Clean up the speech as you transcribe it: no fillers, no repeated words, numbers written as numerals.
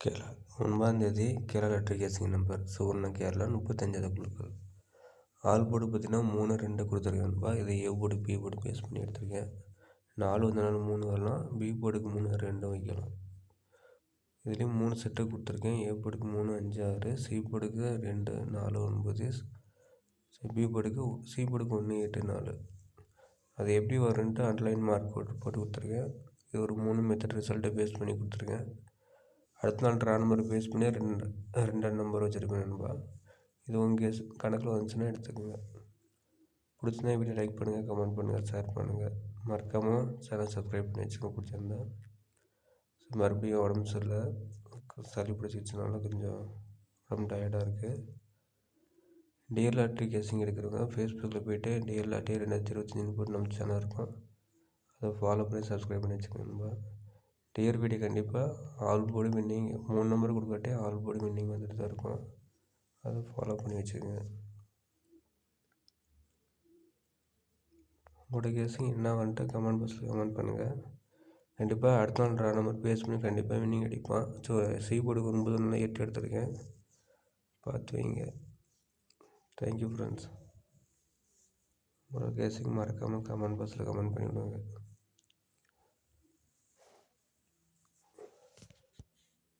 Kerala 9 Kerala lottery guessing number Swarna Kerala 35வது குழுக்கள். All board பார்த்தீங்கன்னா 3 2 கொடுத்துருக்கேன் நண்பா. இதை A board B board base பண்ணி எடுத்திருக்கேன். 4 வந்தனாலும் 3 வரலாம், பி போர்டுக்கு 3 2 வைக்கலாம். இதுலேயும் 3 செட்டு கொடுத்துருக்கேன். ஏ போர்டுக்கு 3 5 6, சி போர்டுக்கு 2 4 9, பி போர்டுக்கு சி போர்டுக்கு 1 8 4. அது எப்படி வரும்ன்ட்டு அண்டர்லைன் மார்க் போட்டு கொடுத்துருக்கேன். இது ஒரு 3 மெத்தட் ரிசல்ட்டை பேஸ் பண்ணி கொடுத்துருக்கேன். அடுத்த நாள் ட்ரா நம்பர் பேஸ் பண்ணி ரெண்டு நம்பர் வச்சுருப்பேன் நண்பா. இது உங்கள் கணக்கில் வந்துச்சுன்னா எடுத்துக்கோங்க. பிடிச்சிருந்தா வீடியோ லைக் பண்ணுங்கள், கமெண்ட் பண்ணுங்கள், ஷேர் பண்ணுங்கள். மறக்காமல் சேனல் சப்ஸ்கிரைப் பண்ணி வச்சுக்கோங்க பிடிச்சிருந்தா. மறுபடியும் உடம்பு சரியில்லை, சளி பிடிச்சிக்கிச்சனால கொஞ்சம் உடம்பு டயர்டாக இருக்குது. டிஎல் லாட்ரி கேசிங் எடுக்கிறவங்க ஃபேஸ்புக்கில் போய்ட்டு டிஎல் லாட்ரி 2025 போட்டு நம்ம சேனல் இருக்கும், அதை ஃபாலோ பண்ணி சப்ஸ்கிரைப் பண்ணி வச்சுக்கோங்க நண்பா. டிஆர் வீடியோ கண்டிப்பாக ஆல் போர்டு வின்னிங் 3 நம்பர் கொடுக்காட்டே ஆல் போர்டு வின்னிங் வந்துட்டு தான் இருக்கும், அதை ஃபாலோ பண்ணி வச்சுக்கோங்க. உங்களோட கேஸிங் என்ன வந்துட்டு கமெண்ட் பாக்ஸில் கமெண்ட் பண்ணுங்கள். கண்டிப்பாக அடுத்த நாள் ட்ரா நம்பர் பேஸ் பண்ணி கண்டிப்பாக வின்னிங் அடிப்பான். ஸோ சி போர்டுக்கு 9 8 எடுத்திருக்கேன், பார்த்து வைங்க. Thank you friends. உங்களோட கேஸிங் மறக்காமல் கமெண்ட் பாக்ஸில் கமெண்ட் பண்ணிவிடுங்க.